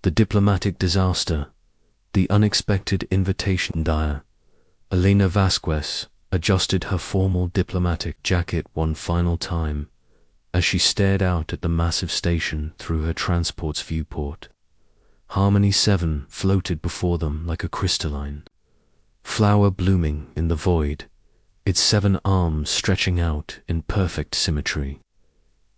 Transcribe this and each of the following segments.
The diplomatic disaster, the unexpected invitation dire. Elena Vasquez adjusted her formal diplomatic jacket one final time as she stared out at the massive station through her transport's viewport. Harmony 7 floated before them like a crystalline flower blooming in the void, its 7 arms stretching out in perfect symmetry.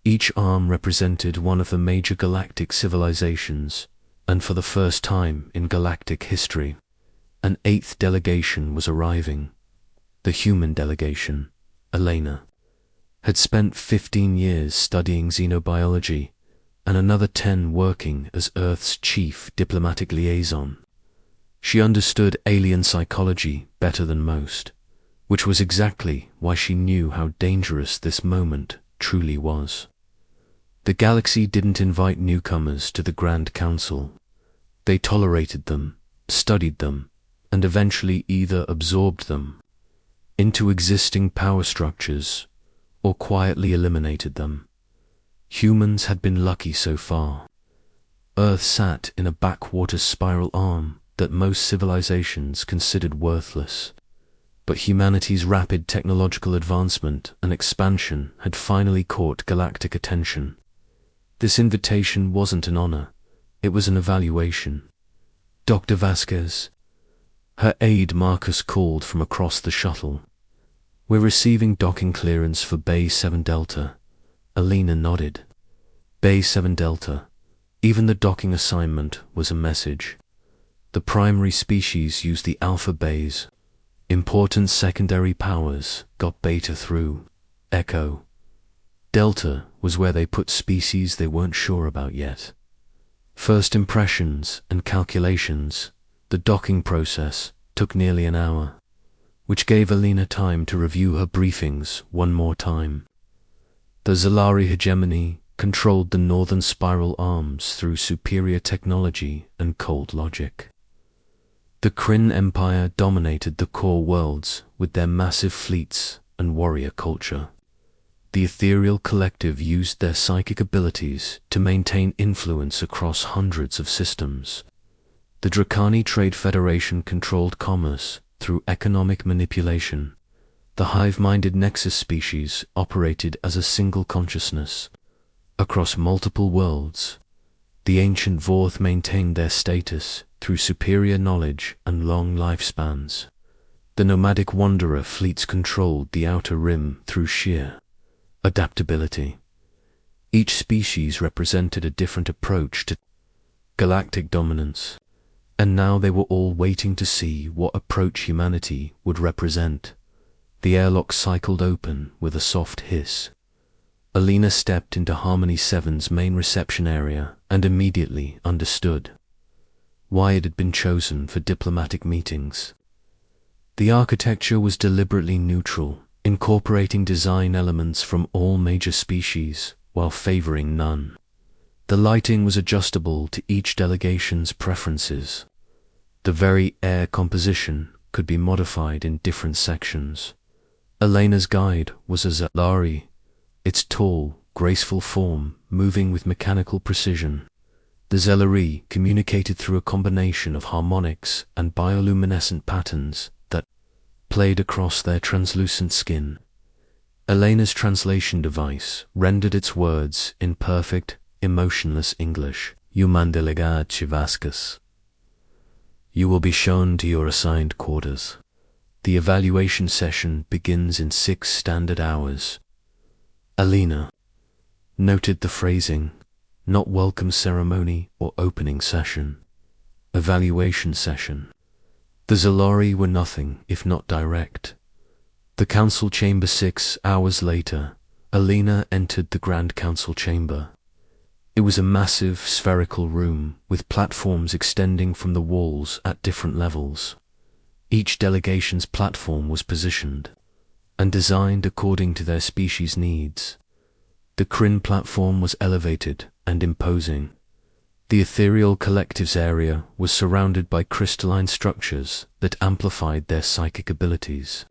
Each arm represented one of the major galactic civilizations, and for the first time in galactic history, an 8th delegation was arriving. The human delegation, Elena, had spent 15 years studying xenobiology and another 10 working as Earth's chief diplomatic liaison. She understood alien psychology better than most, which was exactly why she knew how dangerous this moment truly was. The galaxy didn't invite newcomers to the Grand Council. They tolerated them, studied them, and eventually either absorbed them into existing power structures or quietly eliminated them. Humans had been lucky so far. Earth sat in a backwater spiral arm that most civilizations considered worthless. But humanity's rapid technological advancement and expansion had finally caught galactic attention. This invitation wasn't an honor, it was an evaluation. Dr. Vasquez. Her aide Marcus called from across the shuttle. We're receiving docking clearance for Bay 7 Delta. Elena nodded. Bay 7 Delta. Even the docking assignment was a message. The primary species used the alpha bays. Important secondary powers got beta through. Echo. Delta was where they put species they weren't sure about yet. First impressions and calculations, the docking process took nearly an hour, which gave Elena time to review her briefings one more time. The Zalari hegemony controlled the northern spiral arms through superior technology and cold logic. The Kryn Empire dominated the core worlds with their massive fleets and warrior culture. The ethereal collective used their psychic abilities to maintain influence across hundreds of systems. The Dracani Trade Federation controlled commerce through economic manipulation. The hive-minded Nexus species operated as a single consciousness. Across multiple worlds, the ancient Vorth maintained their status through superior knowledge and long lifespans. The nomadic wanderer fleets controlled the outer rim through sheer adaptability. Each species represented a different approach to galactic dominance, and now they were all waiting to see what approach humanity would represent. The airlock cycled open with a soft hiss. Elena stepped into Harmony 7's main reception area and immediately understood why it had been chosen for diplomatic meetings. The architecture was deliberately neutral, incorporating design elements from all major species while favoring none. The lighting was adjustable to each delegation's preferences. The very air composition could be modified in different sections. Elena's guide was a Zalari, its tall, graceful form moving with mechanical precision. The Zalari communicated through a combination of harmonics and bioluminescent patterns that played across their translucent skin. Elena's translation device rendered its words in perfect, emotionless English. Human delegate Vasquez. You will be shown to your assigned quarters. The evaluation session begins in 6 standard hours. Elena noted the phrasing, not welcome ceremony or opening session. Evaluation session. The Zalari were nothing if not direct. The council chamber 6 hours later, Elena entered the Grand Council chamber. It was a massive spherical room with platforms extending from the walls at different levels. Each delegation's platform was positioned and designed according to their species' needs. The Kryn platform was elevated and imposing. The ethereal collective's area was surrounded by crystalline structures that amplified their psychic abilities.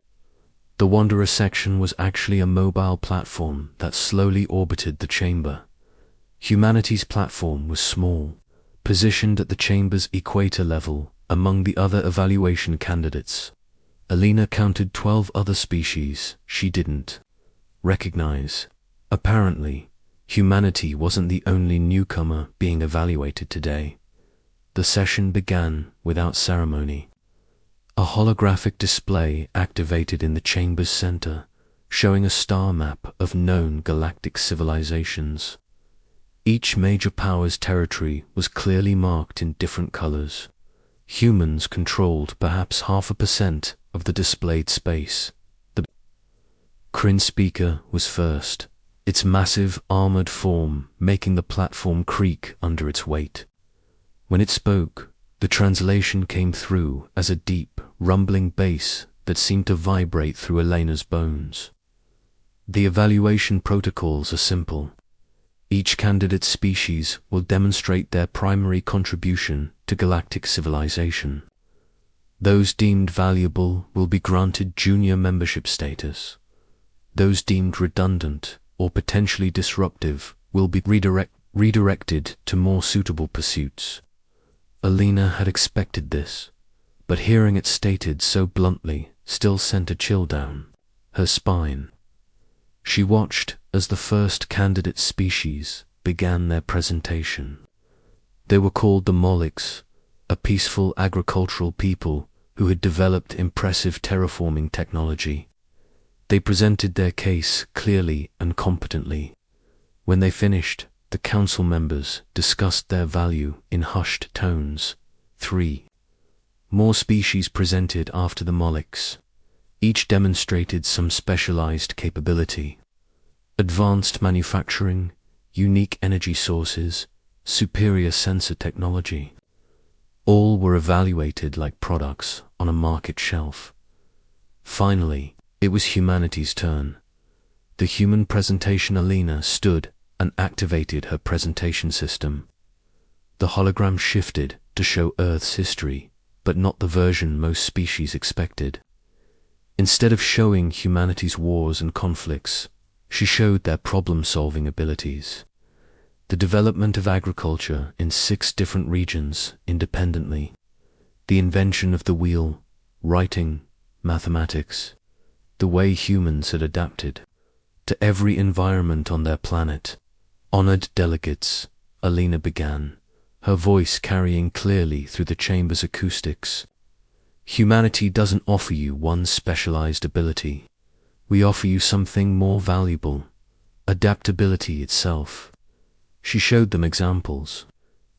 The Wanderer section was actually a mobile platform that slowly orbited the chamber. Humanity's platform was small, Positioned at the chamber's equator level among the other evaluation candidates, Alina counted 12 other species she didn't recognize. Apparently, humanity wasn't the only newcomer being evaluated today. The session began without ceremony. A holographic display activated in the chamber's center, showing a star map of known galactic civilizations. Each major power's territory was clearly marked in different colors. Humans controlled perhaps 0.5% of the displayed space. The Kryn speaker was first, its massive armored form making the platform creak under its weight. When it spoke, the translation came through as a deep, rumbling bass that seemed to vibrate through Elena's bones. The evaluation protocols are simple. Each candidate species will demonstrate their primary contribution to galactic civilization. Those deemed valuable will be granted junior membership status. Those deemed redundant or potentially disruptive will be redirected to more suitable pursuits. Alina had expected this, but hearing it stated so bluntly still sent a chill down her spine. She watched as the first candidate species began their presentation. They were called the Orcs, a peaceful agricultural people who had developed impressive terraforming technology. They presented their case clearly and competently. When they finished, the council members discussed their value in hushed tones. 3 more species presented after the Orcs. Each demonstrated some specialized capability. Advanced manufacturing, unique energy sources, superior sensor technology. All were evaluated like products on a market shelf. Finally, it was humanity's turn. The human presentation. Alina stood and activated her presentation system. The hologram shifted to show Earth's history, but not the version most species expected. Instead of showing humanity's wars and conflicts, she showed their problem-solving abilities. The development of agriculture in 6 different regions independently, the invention of the wheel, writing, mathematics, the way humans had adapted to every environment on their planet. Honored delegates, Alina began, her voice carrying clearly through the chamber's acoustics. Humanity doesn't offer you one specialized ability. We offer you something more valuable, adaptability itself. She showed them examples,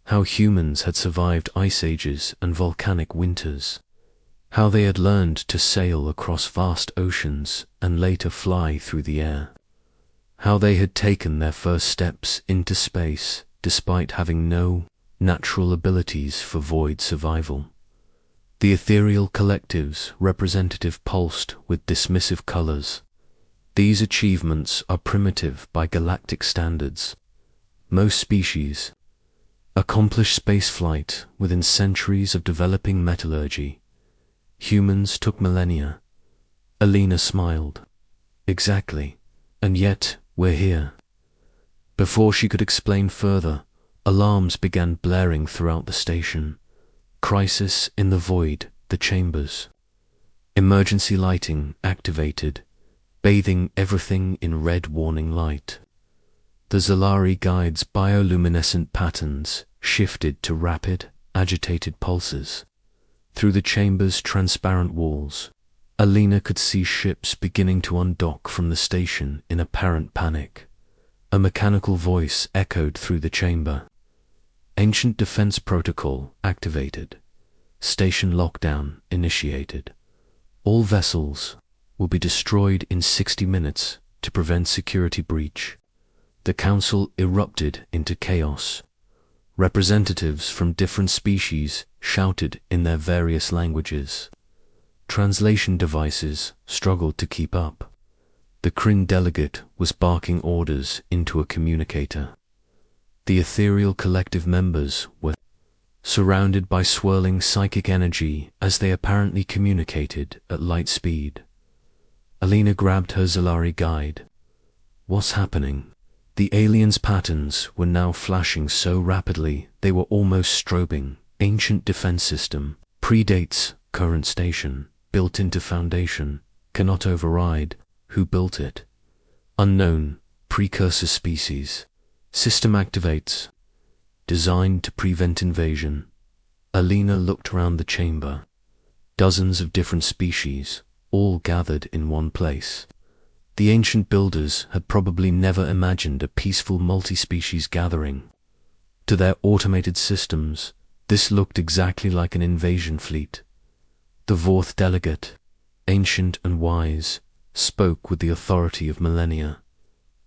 how humans had survived ice ages and volcanic winters, how they had learned to sail across vast oceans and later fly through the air, how they had taken their first steps into space despite having no natural abilities for void survival. The ethereal collective's representative pulsed with dismissive colors. These achievements are primitive by galactic standards. Most species accomplish spaceflight within centuries of developing metallurgy. Humans took millennia. Alina smiled. Exactly. And yet, we're here. Before she could explain further, alarms began blaring throughout the station. Crisis in the void, the chambers. Emergency lighting activated, bathing everything in red warning light. The Zalari guide's bioluminescent patterns shifted to rapid, agitated pulses. Through the chamber's transparent walls, Alina could see ships beginning to undock from the station in apparent panic. A mechanical voice echoed through the chamber. Ancient defense protocol activated. Station lockdown initiated. All vessels will be destroyed in 60 minutes to prevent security breach. The council erupted into chaos. Representatives from different species shouted in their various languages. Translation devices struggled to keep up. The Kryn delegate was barking orders into a communicator. The ethereal collective members were surrounded by swirling psychic energy as they apparently communicated at light speed. Alina grabbed her Zalari guide. What's happening? The aliens' patterns were now flashing so rapidly they were almost strobing. Ancient defense system, predates current station, built into foundation, cannot override. Who built it? Unknown, precursor species. System activates. Designed to prevent invasion. Alina looked around the chamber. Dozens of different species, all gathered in one place. The ancient builders had probably never imagined a peaceful multi-species gathering. To their automated systems, this looked exactly like an invasion fleet. The fourth delegate, ancient and wise, spoke with the authority of millennia.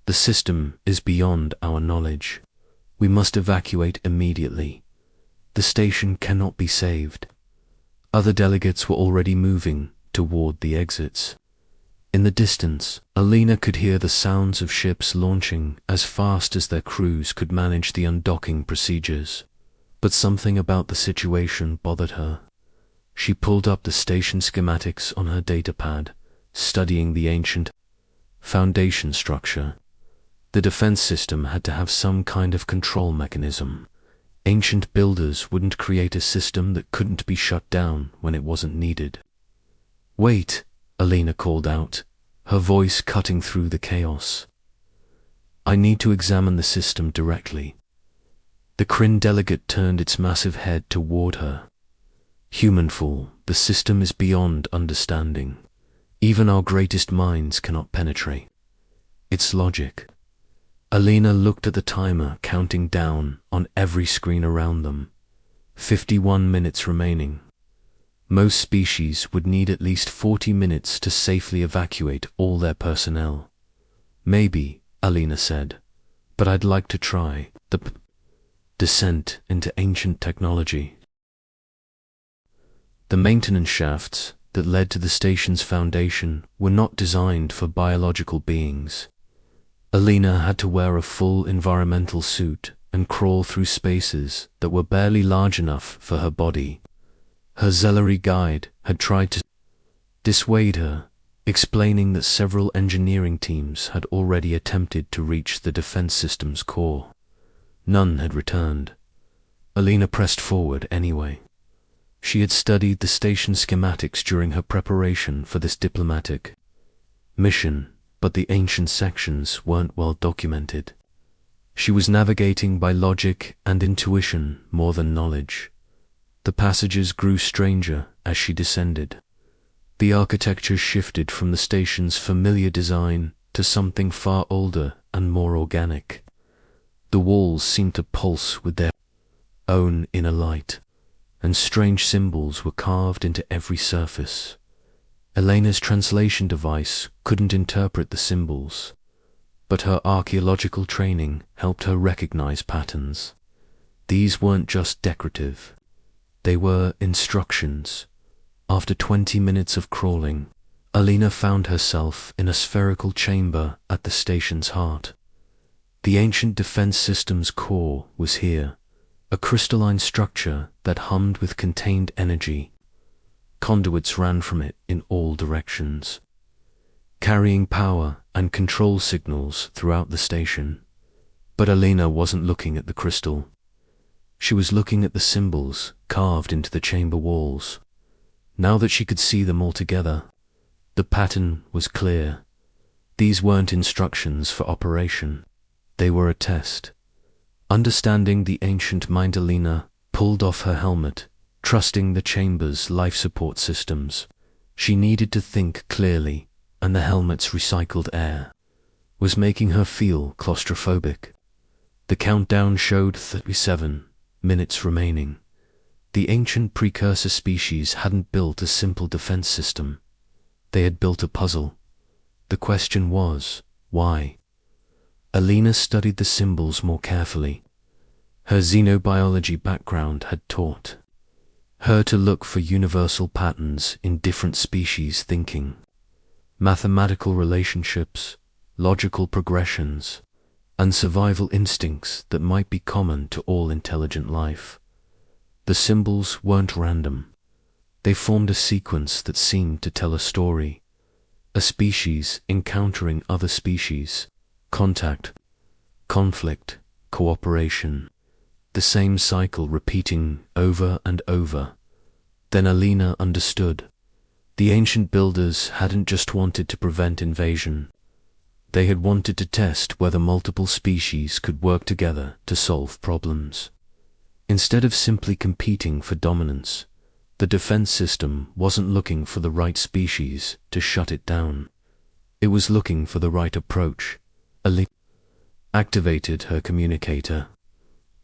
The system is beyond our knowledge. We must evacuate immediately. The station cannot be saved. Other delegates were already moving toward the exits. In the distance, Alina could hear the sounds of ships launching as fast as their crews could manage the undocking procedures. But something about the situation bothered her. She pulled up the station schematics on her datapad, studying the ancient foundation structure. The defense system had to have some kind of control mechanism. Ancient builders wouldn't create a system that couldn't be shut down when it wasn't needed. "Wait," Alina called out, her voice cutting through the chaos. "I need to examine the system directly." The Kryn delegate turned its massive head toward her. "Human fool, the system is beyond understanding. Even our greatest minds cannot penetrate its logic." Alina looked at the timer counting down on every screen around them. 51 minutes remaining. Most species would need at least 40 minutes to safely evacuate all their personnel. "Maybe," Alina said, "but I'd like to try the descent into ancient technology." The maintenance shafts that led to the station's foundation were not designed for biological beings. Alina had to wear a full environmental suit and crawl through spaces that were barely large enough for her body. Her Zellery guide had tried to dissuade her, explaining that several engineering teams had already attempted to reach the defense system's core. None had returned. Alina pressed forward anyway. She had studied the station schematics during her preparation for this diplomatic mission, but the ancient sections weren't well documented. She was navigating by logic and intuition more than knowledge. The passages grew stranger as she descended. The architecture shifted from the station's familiar design to something far older and more organic. The walls seemed to pulse with their own inner light, and strange symbols were carved into every surface. Elena's translation device couldn't interpret the symbols, but her archaeological training helped her recognize patterns. These weren't just decorative. They were instructions. After 20 minutes of crawling, Alina found herself in a spherical chamber at the station's heart. The ancient defense system's core was here, a crystalline structure that hummed with contained energy. Conduits ran from it in all directions, carrying power and control signals throughout the station. But Alina wasn't looking at the crystal. She was looking at the symbols carved into the chamber walls. Now that she could see them all together, the pattern was clear. These weren't instructions for operation. They were a test. Understanding the ancient mind, Alina pulled off her helmet, trusting the chamber's life support systems. She needed to think clearly, and the helmet's recycled air was making her feel claustrophobic. The countdown showed 37 minutes remaining. The ancient precursor species hadn't built a simple defense system. They had built a puzzle. The question was, why? Alina studied the symbols more carefully. Her xenobiology background had taught her to look for universal patterns in different species thinking, mathematical relationships, logical progressions, and survival instincts that might be common to all intelligent life. The symbols weren't random. They formed a sequence that seemed to tell a story. A species encountering other species, contact, conflict, cooperation. The same cycle repeating over and over. Then Alina understood. The ancient builders hadn't just wanted to prevent invasion. They had wanted to test whether multiple species could work together to solve problems. Instead of simply competing for dominance, the defense system wasn't looking for the right species to shut it down. It was looking for the right approach. Alina activated her communicator.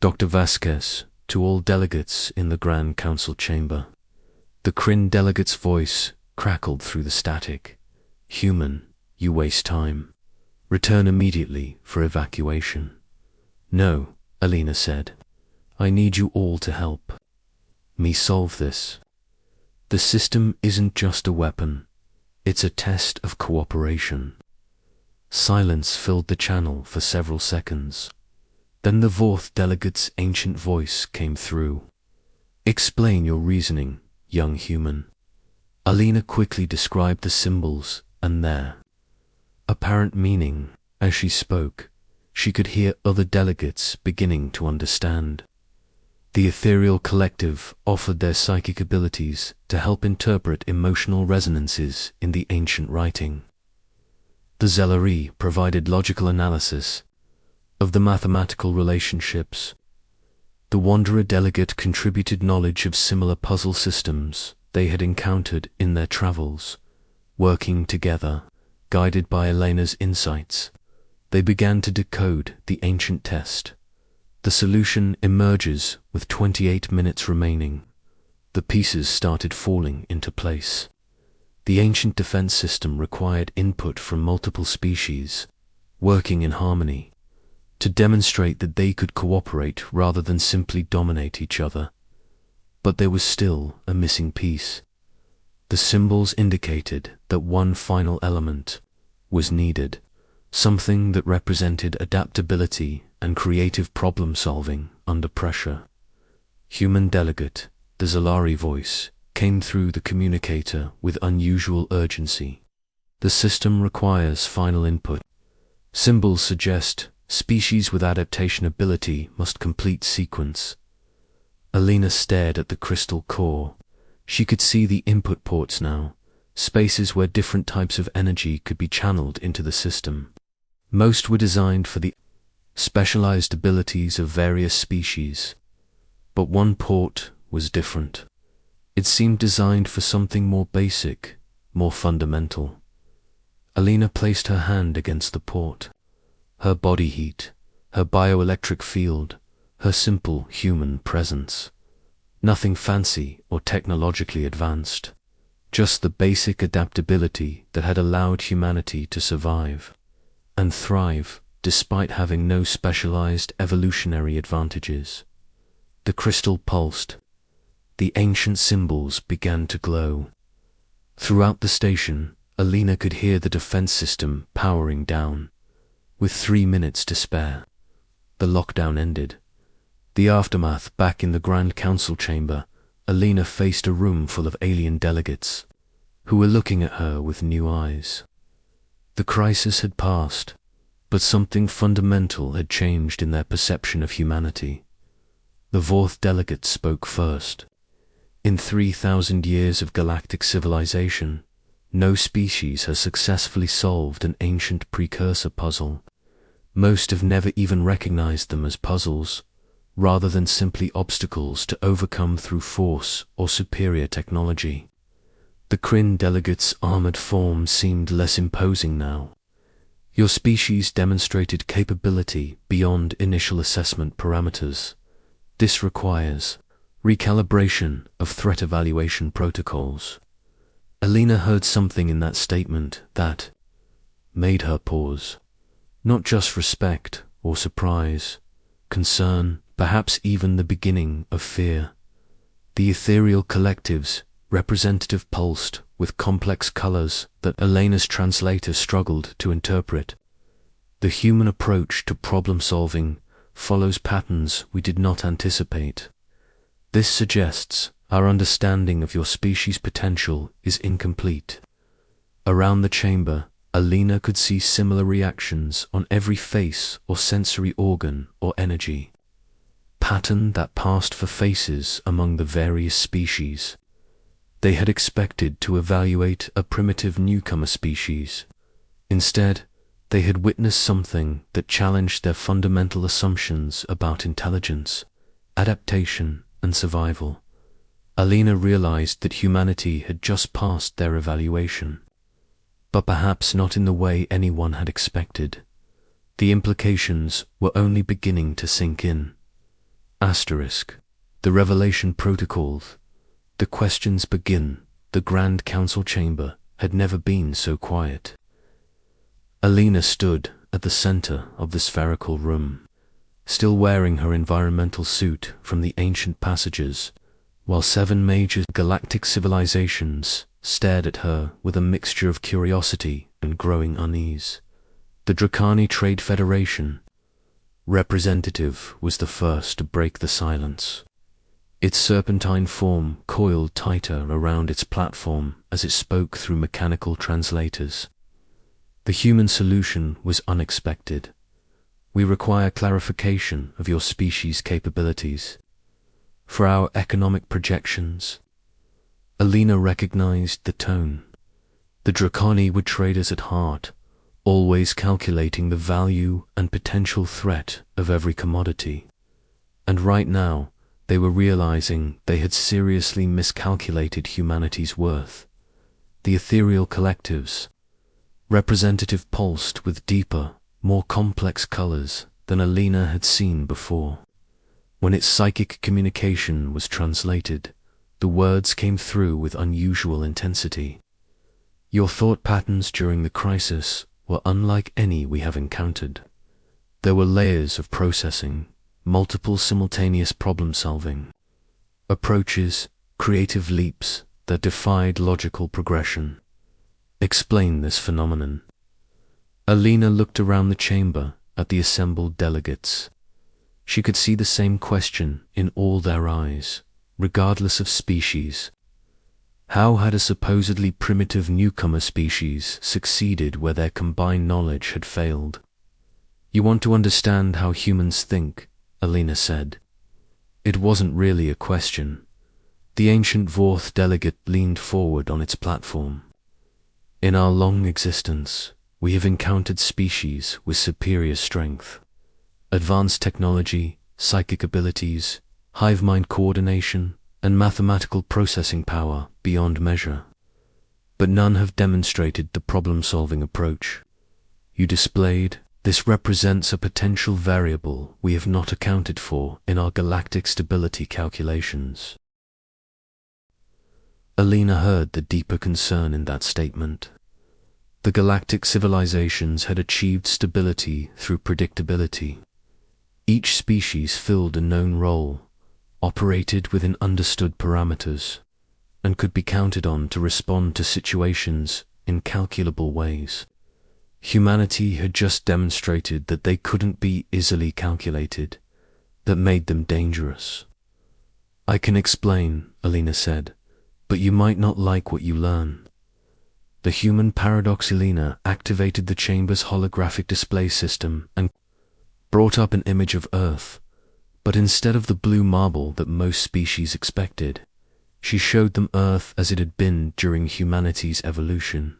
Dr. Vasquez, to all delegates in the Grand Council chamber. The Kryn delegate's voice crackled through the static. Human, you waste time. Return immediately for evacuation. No, Alina said. I need you all to help me solve this. The system isn't just a weapon. It's a test of cooperation. Silence filled the channel for several seconds. Then the fourth delegate's ancient voice came through. Explain your reasoning, young human. Alina quickly described the symbols and their apparent meaning. As she spoke, she could hear other delegates beginning to understand. The ethereal collective offered their psychic abilities to help interpret emotional resonances in the ancient writing. The Zellerie provided logical analysis of the mathematical relationships. The Wanderer delegate contributed knowledge of similar puzzle systems they had encountered in their travels. Working together, guided by Elena's insights, they began to decode the ancient test. The solution emerges with 28 minutes remaining. The pieces started falling into place. The ancient defense system required input from multiple species, working in harmony, to demonstrate that they could cooperate rather than simply dominate each other. But there was still a missing piece. The symbols indicated that one final element was needed, something that represented adaptability and creative problem-solving under pressure. Human delegate, the Zellerie voice, came through the communicator with unusual urgency. The system requires final input. Symbols suggest species with adaptation ability must complete sequence. Alina stared at the crystal core. She could see the input ports now, spaces where different types of energy could be channeled into the system. Most were designed for the specialized abilities of various species, but one port was different. It seemed designed for something more basic, more fundamental. Alina placed her hand against the port. Her body heat, her bioelectric field, her simple human presence. Nothing fancy or technologically advanced, just the basic adaptability that had allowed humanity to survive and thrive despite having no specialized evolutionary advantages. The crystal pulsed. The ancient symbols began to glow. Throughout the station, Alina could hear the defense system powering down. With 3 minutes to spare, the lockdown ended. The aftermath back in the Grand Council chamber, Alina faced a room full of alien delegates who were looking at her with new eyes. The crisis had passed, but something fundamental had changed in their perception of humanity. The fourth delegate spoke first. In 3,000 years of galactic civilization, no species has successfully solved an ancient precursor puzzle. Most have never even recognized them as puzzles, rather than simply obstacles to overcome through force or superior technology. The Kryn delegate's armored form seemed less imposing now. Your species demonstrated capability beyond initial assessment parameters. This requires recalibration of threat evaluation protocols. Alina heard something in that statement that made her pause. Not just respect or surprise, concern, perhaps even the beginning of fear. The ethereal collectives, representative pulsed with complex colors that Elena's translator struggled to interpret. The human approach to problem-solving follows patterns we did not anticipate. This suggests our understanding of your species' potential is incomplete. Around the chamber, Alina could see similar reactions on every face or sensory organ or energy pattern that passed for faces among the various species. They had expected to evaluate a primitive newcomer species. Instead, they had witnessed something that challenged their fundamental assumptions about intelligence, adaptation, and survival. Alina realized that humanity had just passed their evaluation, but perhaps not in the way anyone had expected. The implications were only beginning to sink in. The revelation protocols. The questions begin. The Grand Council chamber had never been so quiet. Alina stood at the center of the spherical room, still wearing her environmental suit from the ancient passages, while 7 major galactic civilizations stared at her with a mixture of curiosity and growing unease. The Dracani Trade Federation representative was the first to break the silence. Its serpentine form coiled tighter around its platform as it spoke through mechanical translators. The human solution was unexpected. We require clarification of your species' capabilities. For our economic projections. Alina recognized the tone. The Dracani were traders at heart, always calculating the value and potential threat of every commodity. And right now, they were realizing they had seriously miscalculated humanity's worth. The ethereal collectives, representative, pulsed with deeper, more complex colors than Alina had seen before. When its psychic communication was translated, the words came through with unusual intensity. Your thought patterns during the crisis were unlike any we have encountered. There were layers of processing, multiple simultaneous problem-solving approaches, creative leaps that defied logical progression. Explain this phenomenon. Alina looked around the chamber at the assembled delegates. She could see the same question in all their eyes, regardless of species. How had a supposedly primitive newcomer species succeeded where their combined knowledge had failed? You want to understand how humans think, Alina said. It wasn't really a question. The ancient Vorth delegate leaned forward on its platform. In our long existence, we have encountered species with superior strength, advanced technology, psychic abilities, hive mind coordination, and mathematical processing power beyond measure. But none have demonstrated the problem-solving approach you displayed. This represents a potential variable we have not accounted for in our galactic stability calculations. Alina heard the deeper concern in that statement. The galactic civilizations had achieved stability through predictability. Each species filled a known role, operated within understood parameters, and could be counted on to respond to situations in calculable ways. Humanity had just demonstrated that they couldn't be easily calculated. That made them dangerous. I can explain, Alina said, but you might not like what you learn. The human paradox. Alina activated the chamber's holographic display system and brought up an image of Earth. But instead of the blue marble that most species expected, she showed them Earth as it had been during humanity's evolution.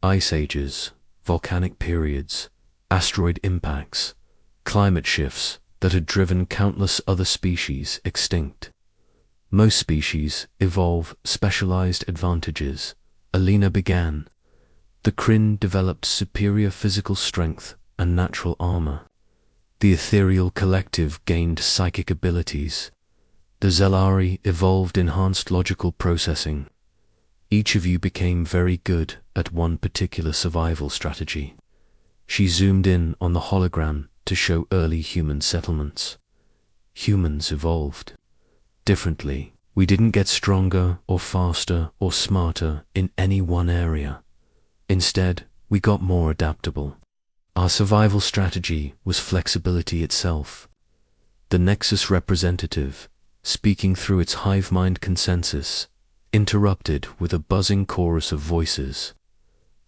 Ice ages, volcanic periods, asteroid impacts, climate shifts that had driven countless other species extinct. Most species evolve specialized advantages. Alina began. The Kryn developed superior physical strength and natural armor. The ethereal collective gained psychic abilities. The Zelari evolved enhanced logical processing. Each of you became very good at one particular survival strategy. She zoomed in on the hologram to show early human settlements. Humans evolved differently. We didn't get stronger or faster or smarter in any one area. Instead, we got more adaptable. Our survival strategy was flexibility itself. The Nexus representative, speaking through its hive mind consensus, interrupted with a buzzing chorus of voices.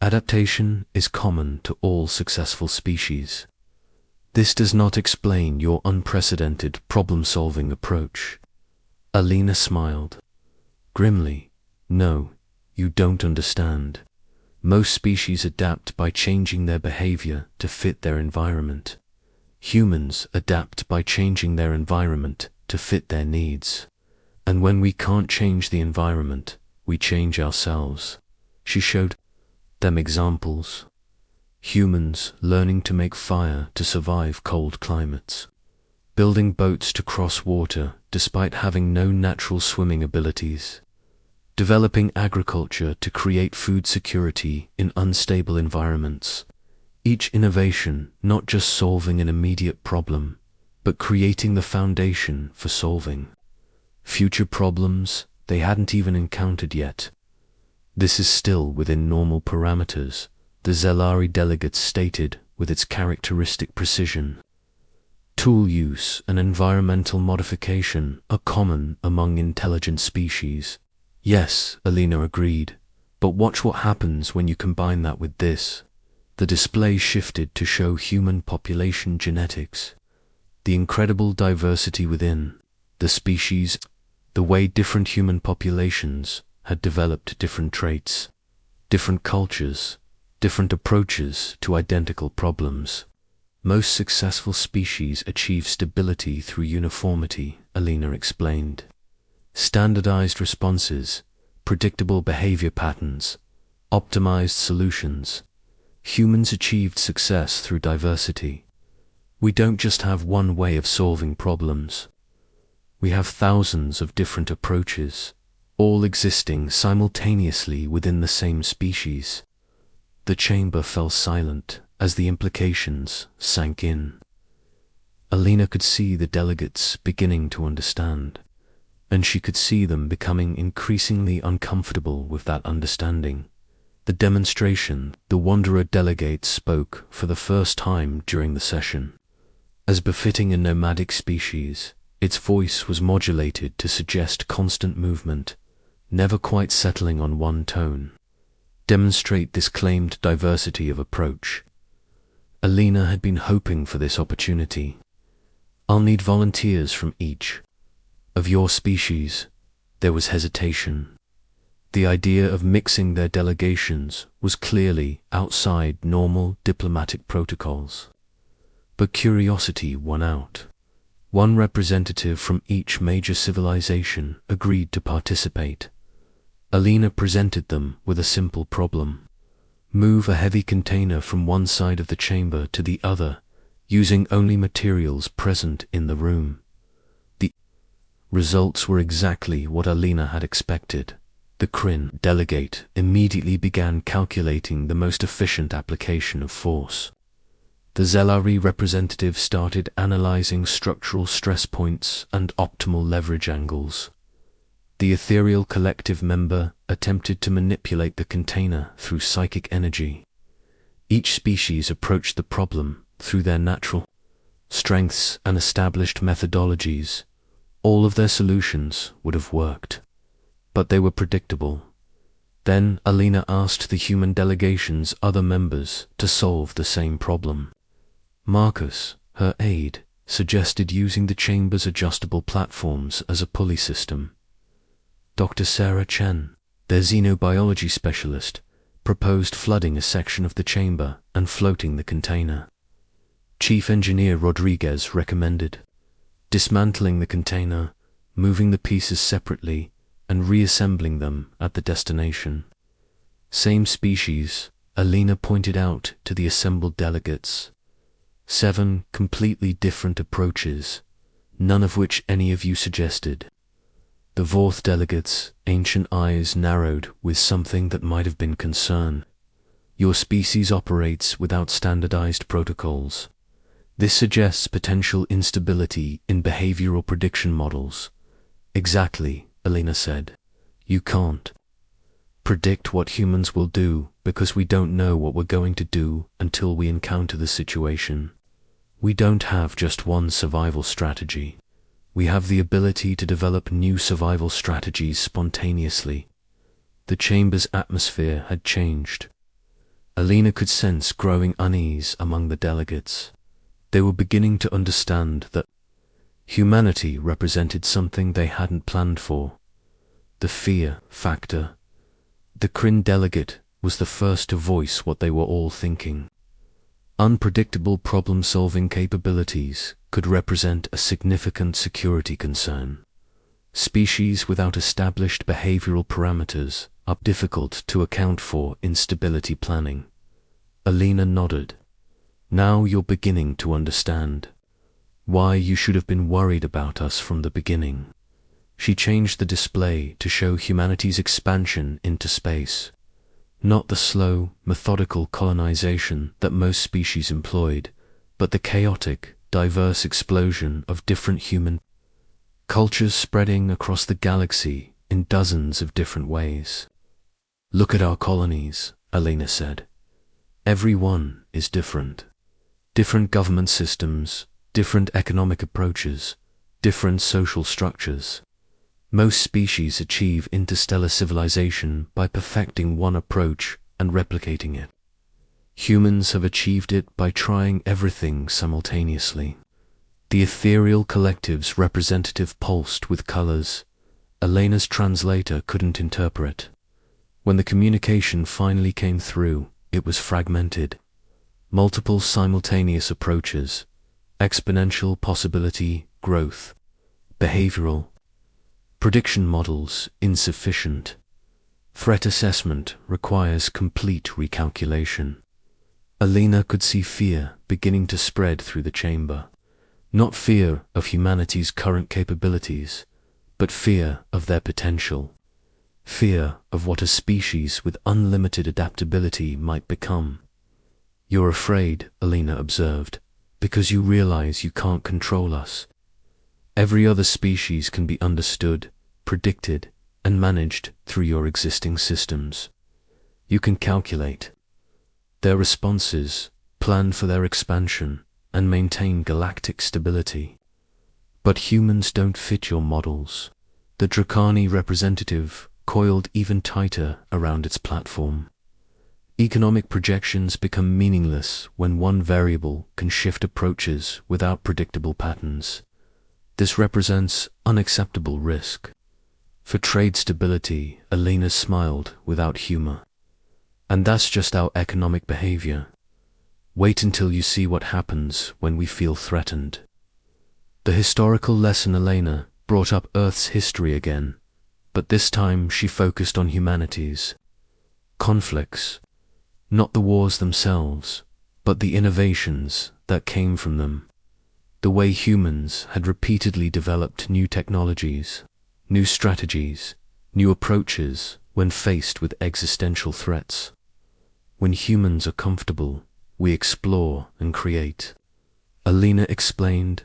Adaptation is common to all successful species. This does not explain your unprecedented problem-solving approach. Alina smiled. Grimly, no, you don't understand. Most species adapt by changing their behavior to fit their environment. Humans adapt by changing their environment to fit their needs. And when we can't change the environment, we change ourselves. She showed them examples. Humans learning to make fire to survive cold climates. Building boats to cross water despite having no natural swimming abilities. Developing agriculture to create food security in unstable environments. Each innovation not just solving an immediate problem, but creating the foundation for solving future problems they hadn't even encountered yet. This is still within normal parameters, the Zelari delegates stated with its characteristic precision. Tool use and environmental modification are common among intelligent species. Yes, Alina agreed, but watch what happens when you combine that with this. The display shifted to show human population genetics, the incredible diversity within the species, the way different human populations had developed different traits, different cultures, different approaches to identical problems. Most successful species achieve stability through uniformity, Alina explained. Standardized responses, predictable behavior patterns, optimized solutions. Humans achieved success through diversity. We don't just have one way of solving problems. We have thousands of different approaches, all existing simultaneously within the same species. The chamber fell silent as the implications sank in. Alina could see the delegates beginning to understand, and she could see them becoming increasingly uncomfortable with that understanding. The demonstration, the Wanderer delegate spoke for the first time during the session. As befitting a nomadic species, its voice was modulated to suggest constant movement, never quite settling on one tone. Demonstrate this claimed diversity of approach. Alina had been hoping for this opportunity. I'll need volunteers from each of your species. There was hesitation. The idea of mixing their delegations was clearly outside normal diplomatic protocols. But curiosity won out. One representative from each major civilization agreed to participate. Alina presented them with a simple problem. Move a heavy container from one side of the chamber to the other, using only materials present in the room. The results were exactly what Alina had expected. The Kryn delegate immediately began calculating the most efficient application of force. The Zelari representative started analyzing structural stress points and optimal leverage angles. The ethereal collective member attempted to manipulate the container through psychic energy. Each species approached the problem through their natural strengths and established methodologies. All of their solutions would have worked, but they were predictable. Then Alina asked the human delegation's other members to solve the same problem. Marcus, her aide, suggested using the chamber's adjustable platforms as a pulley system. Dr. Sarah Chen, their xenobiology specialist, proposed flooding a section of the chamber and floating the container. Chief Engineer Rodriguez recommended dismantling the container, moving the pieces separately, and reassembling them at the destination. Same species, Alina pointed out to the assembled delegates. 7 completely different approaches, none of which any of you suggested. The Vorth delegates' ancient eyes narrowed with something that might have been concern. Your species operates without standardized protocols. This suggests potential instability in behavioral prediction models. Exactly, Alina said. You can't predict what humans will do because we don't know what we're going to do until we encounter the situation. We don't have just one survival strategy. We have the ability to develop new survival strategies spontaneously. The chamber's atmosphere had changed. Alina could sense growing unease among the delegates. They were beginning to understand that humanity represented something they hadn't planned for. The fear factor. The Kryn delegate was the first to voice what they were all thinking. Unpredictable problem-solving capabilities could represent a significant security concern. Species without established behavioral parameters are difficult to account for in stability planning. Alina nodded. Now you're beginning to understand why you should have been worried about us from the beginning. She changed the display to show humanity's expansion into space. Not the slow, methodical colonization that most species employed, but the chaotic, diverse explosion of different human cultures spreading across the galaxy in dozens of different ways. Look at our colonies, Alina said. Every one is different. Different government systems, different economic approaches, different social structures. Most species achieve interstellar civilization by perfecting one approach and replicating it. Humans have achieved it by trying everything simultaneously. The ethereal collective's representative pulsed with colors Alina's translator couldn't interpret. When the communication finally came through, it was fragmented. Multiple simultaneous approaches, exponential possibility, growth, behavioral, prediction models insufficient. Threat assessment requires complete recalculation. Alina could see fear beginning to spread through the chamber. Not fear of humanity's current capabilities, but fear of their potential. Fear of what a species with unlimited adaptability might become. You're afraid, Alina observed, because you realize you can't control us. Every other species can be understood, predicted, and managed through your existing systems. You can calculate their responses, plan for their expansion, and maintain galactic stability. But humans don't fit your models. The Dracani representative coiled even tighter around its platform. Economic projections become meaningless when one variable can shift approaches without predictable patterns. This represents unacceptable risk. For trade stability, Alina smiled without humor. And that's just our economic behavior. Wait until you see what happens when we feel threatened. The historical lesson Alina brought up Earth's history again, but this time she focused on humanity's conflicts, not the wars themselves, but the innovations that came from them. The way humans had repeatedly developed new technologies, new strategies, new approaches when faced with existential threats. When humans are comfortable, we explore and create. Alina explained,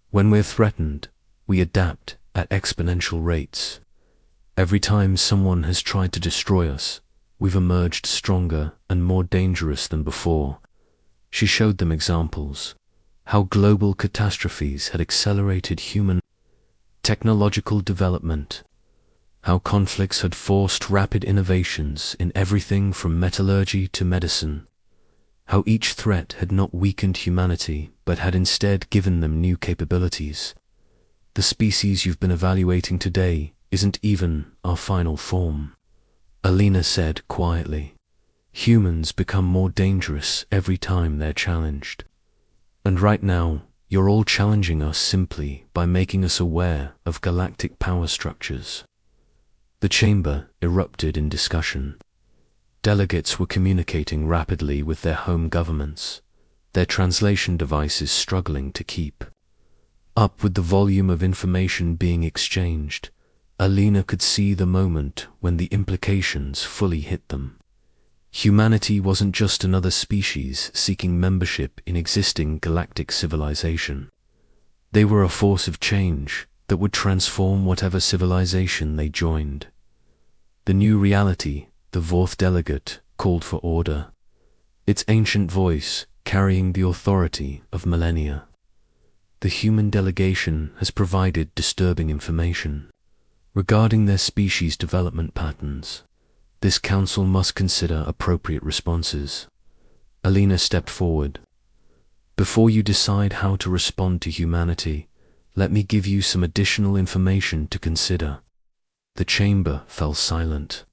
when we're threatened, we adapt at exponential rates. Every time someone has tried to destroy us, we've emerged stronger and more dangerous than before. She showed them examples, how global catastrophes had accelerated human technological development, how conflicts had forced rapid innovations in everything from metallurgy to medicine, how each threat had not weakened humanity but had instead given them new capabilities. The species you've been evaluating today isn't even our final form, Alina said quietly. Humans become more dangerous every time they're challenged. And right now, you're all challenging us simply by making us aware of galactic power structures. The chamber erupted in discussion. Delegates were communicating rapidly with their home governments, their translation devices struggling to keep up with the volume of information being exchanged. Alina could see the moment when the implications fully hit them. Humanity wasn't just another species seeking membership in existing galactic civilization. They were a force of change that would transform whatever civilization they joined. The new reality, the Vorth delegate, called for order, its ancient voice carrying the authority of millennia. The human delegation has provided disturbing information regarding their species' development patterns. This council must consider appropriate responses. Alina stepped forward. Before you decide how to respond to humanity, let me give you some additional information to consider. The chamber fell silent.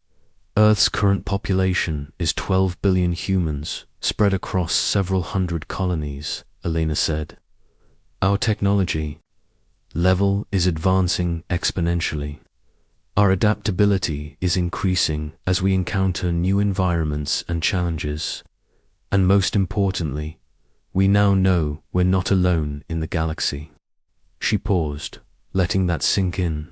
Earth's current population is 12 billion humans, spread across several hundred colonies, Alina said. Our technology level is advancing exponentially. Our adaptability is increasing as we encounter new environments and challenges. And most importantly, we now know we're not alone in the galaxy. She paused, letting that sink in.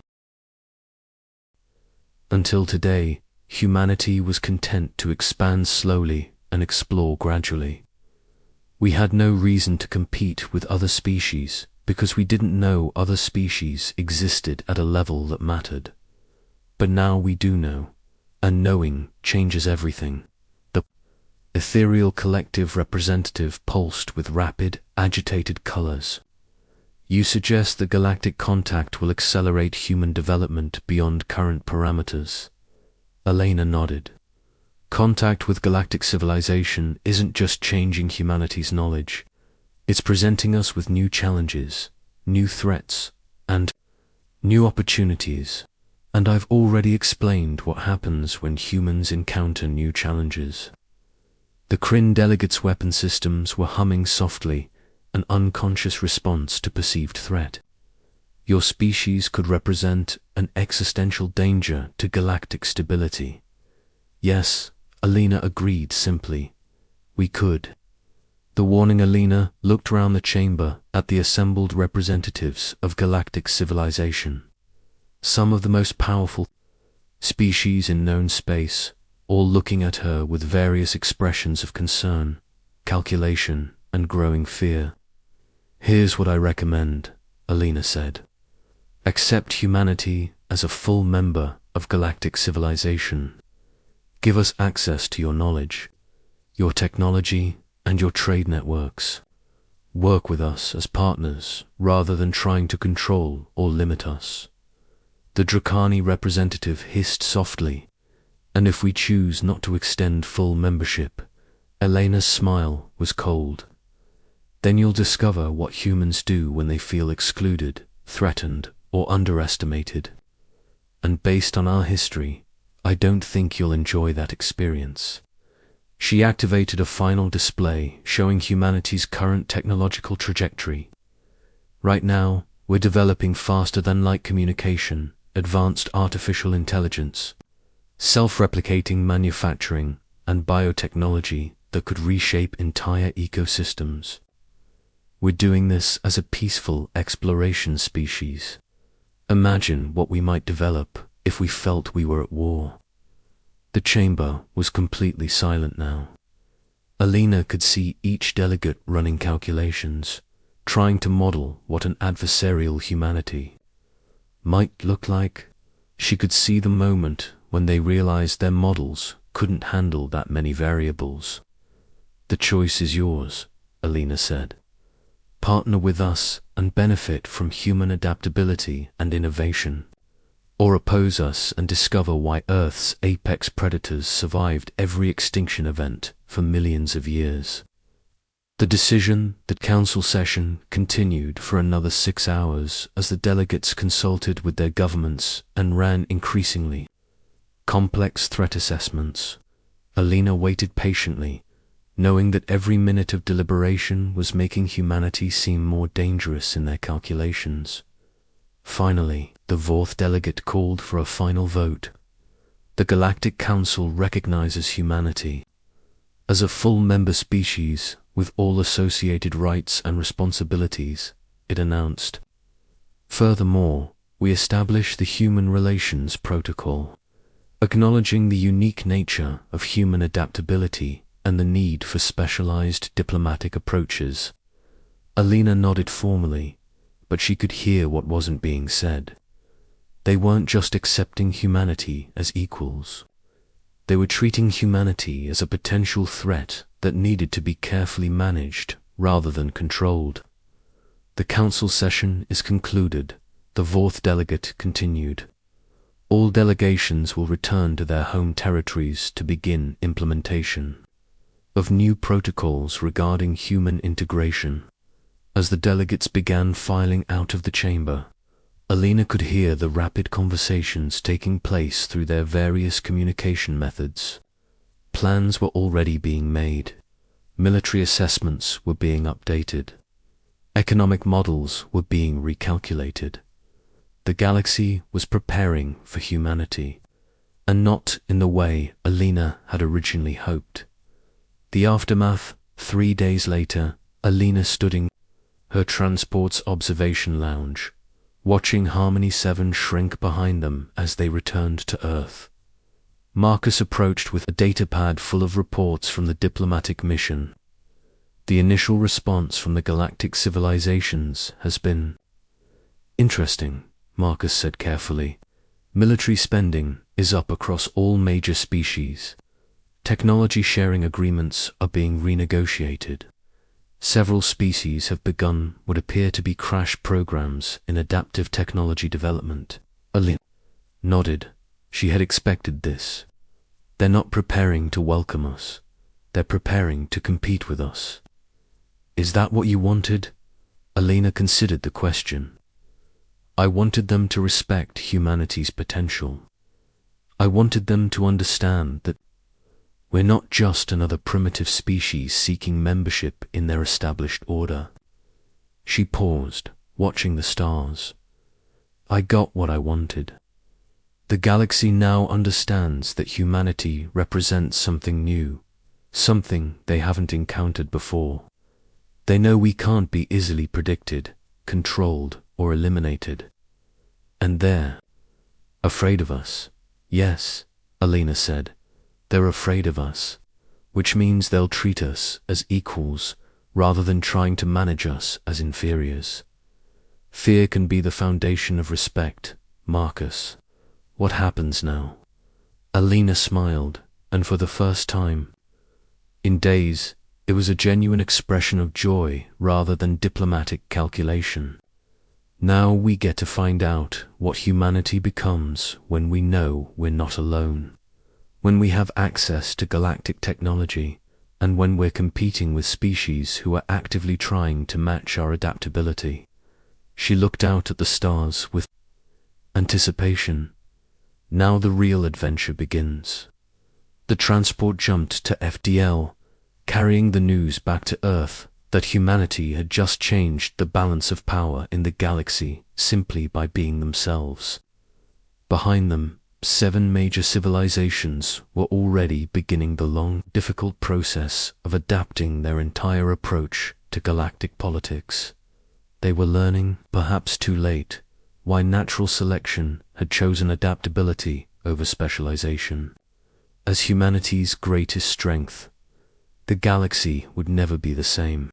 Until today, humanity was content to expand slowly and explore gradually. We had no reason to compete with other species because we didn't know other species existed at a level that mattered. But now we do know, and knowing changes everything. The ethereal collective representative pulsed with rapid, agitated colors. You suggest that galactic contact will accelerate human development beyond current parameters. Alina nodded. Contact with galactic civilization isn't just changing humanity's knowledge. It's presenting us with new challenges, new threats, and new opportunities. And I've already explained what happens when humans encounter new challenges. The Kryn delegates' weapon systems were humming softly, an unconscious response to perceived threat. Your species could represent an existential danger to galactic stability. Yes, Alina agreed simply. We could. The warning Alina looked round the chamber at the assembled representatives of galactic civilization. Some of the most powerful species in known space, all looking at her with various expressions of concern, calculation, and growing fear. Here's what I recommend, Alina said. Accept humanity as a full member of galactic civilization. Give us access to your knowledge, your technology, and your trade networks. Work with us as partners rather than trying to control or limit us. The Dracani representative hissed softly, and if we choose not to extend full membership, Elena's smile was cold. Then you'll discover what humans do when they feel excluded, threatened, or underestimated. And based on our history, I don't think you'll enjoy that experience. She activated a final display showing humanity's current technological trajectory. Right now, we're developing faster-than-light communication, advanced artificial intelligence, self-replicating manufacturing, and biotechnology that could reshape entire ecosystems. We're doing this as a peaceful exploration species. Imagine what we might develop if we felt we were at war. The chamber was completely silent now. Alina could see each delegate running calculations, trying to model what an adversarial humanity might look like. She could see the moment when they realized their models couldn't handle that many variables. The choice is yours, Alina said. Partner with us and benefit from human adaptability and innovation, or oppose us and discover why Earth's apex predators survived every extinction event for millions of years. The council session continued for another 6 hours as the delegates consulted with their governments and ran increasingly complex threat assessments. Alina waited patiently, knowing that every minute of deliberation was making humanity seem more dangerous in their calculations. Finally, the Vorth delegate called for a final vote. The Galactic Council recognizes humanity as a full member species with all associated rights and responsibilities, it announced. Furthermore, we establish the Human Relations Protocol, acknowledging the unique nature of human adaptability and the need for specialized diplomatic approaches. Alina nodded formally, but she could hear what wasn't being said. They weren't just accepting humanity as equals. They were treating humanity as a potential threat that needed to be carefully managed rather than controlled. The council session is concluded, the Vorth delegate continued. All delegations will return to their home territories to begin implementation. of new protocols regarding human integration. As the delegates began filing out of the chamber, Alina could hear the rapid conversations taking place through their various communication methods. Plans were already being made. Military assessments were being updated. Economic models were being recalculated. The galaxy was preparing for humanity, and not in the way Alina had originally hoped. The aftermath. 3 days later, Alina stood in her transport's observation lounge, watching Harmony 7 shrink behind them as they returned to Earth. Marcus approached with a datapad full of reports from the diplomatic mission. The initial response from the galactic civilizations has been interesting, Marcus said carefully. Military spending is up across all major species. Technology sharing agreements are being renegotiated. Several species have begun what appear to be crash programs in adaptive technology development. Alina nodded. She had expected this. They're not preparing to welcome us. They're preparing to compete with us. Is that what you wanted? Alina considered the question. I wanted them to respect humanity's potential. I wanted them to understand that we're not just another primitive species seeking membership in their established order. She paused, watching the stars. I got what I wanted. The galaxy now understands that humanity represents something new, something they haven't encountered before. They know we can't be easily predicted, controlled, or eliminated. And they're afraid of us. Yes, Alina said. They're afraid of us, which means they'll treat us as equals rather than trying to manage us as inferiors. Fear can be the foundation of respect, Marcus. What happens now? Alina smiled, and for the first time in days, it was a genuine expression of joy rather than diplomatic calculation. Now we get to find out what humanity becomes when we know we're not alone. When we have access to galactic technology, and when we're competing with species who are actively trying to match our adaptability. She looked out at the stars with anticipation. Now the real adventure begins. The transport jumped to FDL, carrying the news back to Earth that humanity had just changed the balance of power in the galaxy simply by being themselves. Behind them, 7 major civilizations were already beginning the long, difficult process of adapting their entire approach to galactic politics. They were learning, perhaps too late, why natural selection had chosen adaptability over specialization. As humanity's greatest strength, the galaxy would never be the same.